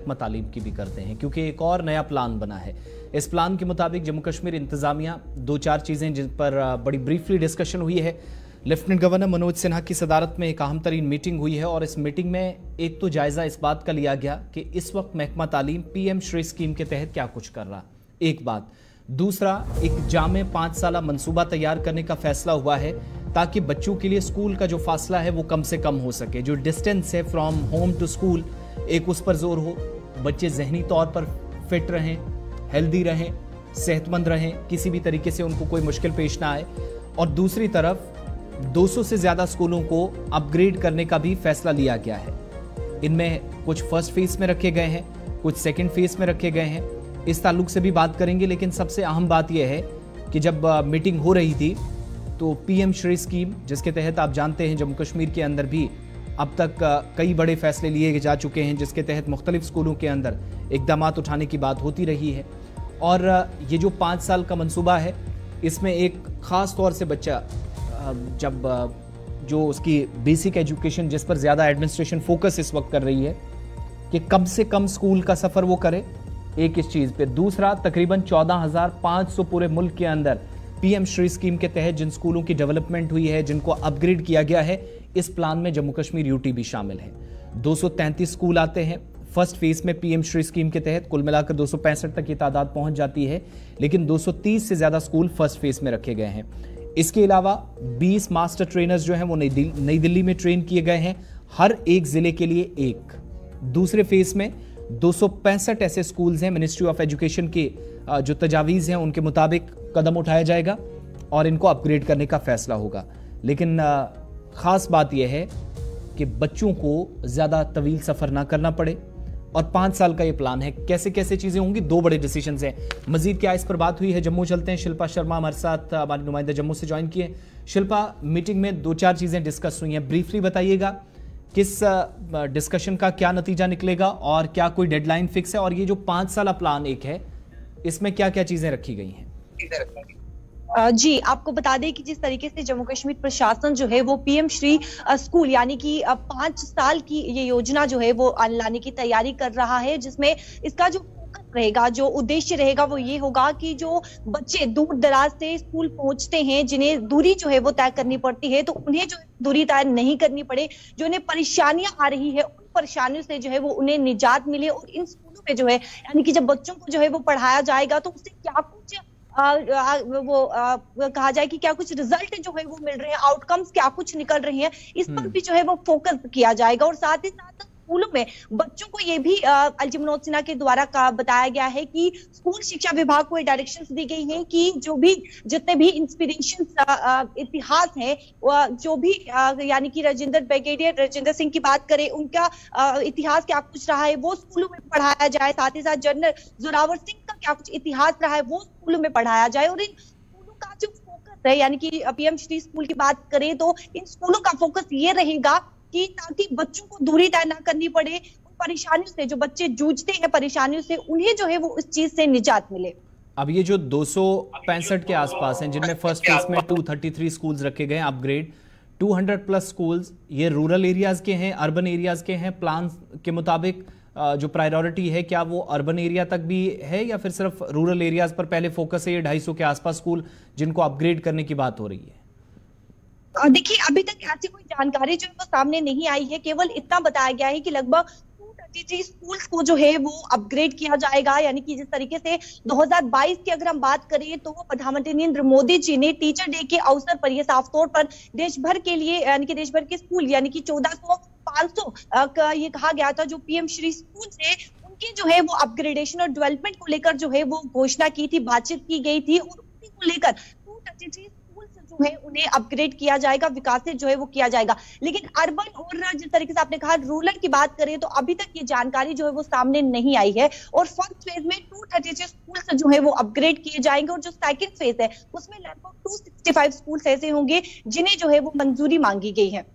महकमा तालीम की भी करते हैं, क्योंकि एक और नया प्लान बना है। इस प्लान के मुताबिक जम्मू कश्मीर इंतजामिया 2-4 चीज़ें जिन पर बड़ी ब्रीफली डिस्कशन हुई है। लेफ्टिनेंट गवर्नर मनोज सिन्हा की सदारत में एक अहम तरीन मीटिंग हुई है और इस मीटिंग में एक तो जायजा इस बात का लिया गया कि इस वक्त महकमा तालीम PM श्री स्कीम के तहत क्या कुछ कर रहा, एक बात। दूसरा, एक जामे 5 साला मंसूबा तैयार करने का फैसला हुआ है ताकि बच्चों के लिए स्कूल का जो फासला है वो कम से कम हो सके। जो डिस्टेंस है फ्रॉम होम टू स्कूल, एक उस पर जोर हो, बच्चे जहनी तौर पर फिट रहें, हेल्दी रहें, सेहतमंद रहें, किसी भी तरीके से उनको कोई मुश्किल पेश ना आए। और दूसरी तरफ 200 से ज्यादा स्कूलों को अपग्रेड करने का भी फैसला लिया गया है। इनमें कुछ फर्स्ट फेज में रखे गए हैं, कुछ सेकंड फेज में रखे गए हैं। इस ताल्लुक से भी बात करेंगे, लेकिन सबसे अहम बात यह है कि जब मीटिंग हो रही थी तो PM श्री स्कीम, जिसके तहत आप जानते हैं जम्मू कश्मीर के अंदर भी अब तक कई बड़े फैसले लिए जा चुके हैं, जिसके तहत मुख्तलिफ स्कूलों के अंदर इक़दामात उठाने की बात होती रही है। और ये जो 5 साल का मंसूबा है, इसमें एक ख़ास तौर से बच्चा जब जो उसकी बेसिक एजुकेशन, जिस पर ज़्यादा एडमिनिस्ट्रेशन फोकस इस वक्त कर रही है कि कम से कम स्कूल का सफ़र वो करे, एक इस चीज़ पे। दूसरा, तकरीबन 14,500 पूरे मुल्क के अंदर PM श्री स्कीम के तहत जिन स्कूलों की डेवलपमेंट हुई है, जिनको अपग्रेड किया गया है, इस प्लान में जम्मू कश्मीर UT भी शामिल है। 233 स्कूल आते हैं फर्स्ट फेज में PM श्री स्कीम के तहत। कुल मिलाकर 265 तक की तादाद पहुंच जाती है, लेकिन 230 से ज़्यादा स्कूल फर्स्ट फेज में रखे गए हैं। इसके अलावा 20 मास्टर ट्रेनर्स जो हैं वो नई दिल्ली में ट्रेन किए गए हैं, हर एक ज़िले के लिए एक। दूसरे फेज में 265 ऐसे स्कूल्स हैं, मिनिस्ट्री ऑफ एजुकेशन के जो तजावीज़ हैं उनके मुताबिक कदम उठाया जाएगा और इनको अपग्रेड करने का फैसला होगा। लेकिन ख़ास बात यह है कि बच्चों को ज़्यादा तवील सफ़र ना करना पड़े और 5 साल का ये प्लान है। कैसे कैसे चीज़ें होंगी, 2 बड़े डिसीजंस हैं। मजीद क्या इस पर बात हुई है, जम्मू चलते हैं। शिल्पा शर्मा हमारे साथ, हमारी नुमाइंदा जम्मू से ज्वाइन किए। शिल्पा, मीटिंग में 2-4 चीज़ें डिस्कस हुई हैं, ब्रीफली बताइएगा किस डिस्कशन का क्या नतीजा निकलेगा और क्या कोई डेडलाइन फिक्स है, और ये जो 5 साला प्लान एक है, इसमें क्या क्या चीज़ें रखी गई हैं? जी, आपको बता दें कि जिस तरीके से जम्मू कश्मीर प्रशासन जो है वो PM श्री स्कूल यानी कि 5 साल की ये योजना जो है वो लाने की तैयारी कर रहा है, जिसमें इसका जो फोकस रहेगा, जो उद्देश्य रहेगा वो ये होगा कि जो बच्चे दूर दराज से स्कूल पहुंचते हैं, जिन्हें दूरी जो है वो तय करनी पड़ती है, तो उन्हें जो दूरी तय नहीं करनी पड़े, जो उन्हें परेशानियां आ रही है उन परेशानियों से जो है वो उन्हें निजात मिले। और इन स्कूलों में जो है यानी कि जब बच्चों को जो है वो पढ़ाया जाएगा तो उससे क्या कुछ कहा जाए कि क्या कुछ रिजल्ट जो है वो मिल रहे हैं, आउटकम्स क्या कुछ निकल रहे हैं, इस पर भी जो है वो फोकस किया जाएगा। और साथ ही साथ स्कूलों में बच्चों को ये भी अलजी मनोज सिन्हा के द्वारा बताया गया है कि स्कूल शिक्षा विभाग को डायरेक्शंस दी गई हैं कि जो भी जितने भी इंस्पिरेशन इतिहास है, जो भी यानी कि ब्रिगेडियर राजेंद्र सिंह की बात करें, उनका इतिहास क्या कुछ रहा है वो स्कूलों में पढ़ाया जाए। साथ ही साथ जनरल जोरावर सिंह का क्या कुछ इतिहास रहा है वो स्कूलों में पढ़ाया जाए। और इन स्कूलों का जो फोकस है, यानी कि PM श्री स्कूल की बात करें तो इन स्कूलों का फोकस ये रहेगा कि ताकि बच्चों को दूरी तय ना करनी पड़े, उन परेशानियों से जो बच्चे जूझते हैं परेशानियों से, उन्हें जो है वो उस चीज से निजात मिले। अब ये जो 265 के आसपास हैं, जिनमें फर्स्ट फेज में 233 स्कूल्स रखे गए हैं अपग्रेड, 200 प्लस स्कूल्स ये रूरल एरियाज के हैं, अर्बन एरियाज के हैं? प्लान के मुताबिक जो प्रायोरिटी है, क्या वो अर्बन एरिया तक भी है या फिर सिर्फ रूरल एरियाज पर पहले फोकस है? ये 250 के आसपास स्कूल जिनको अपग्रेड करने की बात हो रही है। देखिए, अभी तक ऐसी कोई जानकारी जो है वो सामने नहीं आई है। केवल इतना बताया गया है कि लगभग 233 स्कूल्स को जो है वो अपग्रेड किया जाएगा। यानी कि जिस तरीके से 2022 की अगर हम बात करें तो प्रधानमंत्री नरेंद्र मोदी जी ने टीचर डे के अवसर पर यह साफ तौर पर देश भर के लिए यानी कि देश भर के स्कूल यानी कि 1400-500 ये कहा गया था जो PM श्री स्कूल है, उनके जो है वो अपग्रेडेशन और डेवलपमेंट को लेकर जो है वो घोषणा की थी, बातचीत की गई थी। और उसी को लेकर 233 जो है उन्हें अपग्रेड किया जाएगा, विकासित जो है वो किया जाएगा। लेकिन अर्बन और जिस तरीके से आपने कहा रूरल की बात करें तो अभी तक ये जानकारी जो है वो सामने नहीं आई है। और फर्स्ट फेज में 233 स्कूल जो है वो अपग्रेड किए जाएंगे और जो सेकंड फेज है उसमें लगभग 265 स्कूल ऐसे होंगे जिन्हें जो है वो मंजूरी मांगी गई है।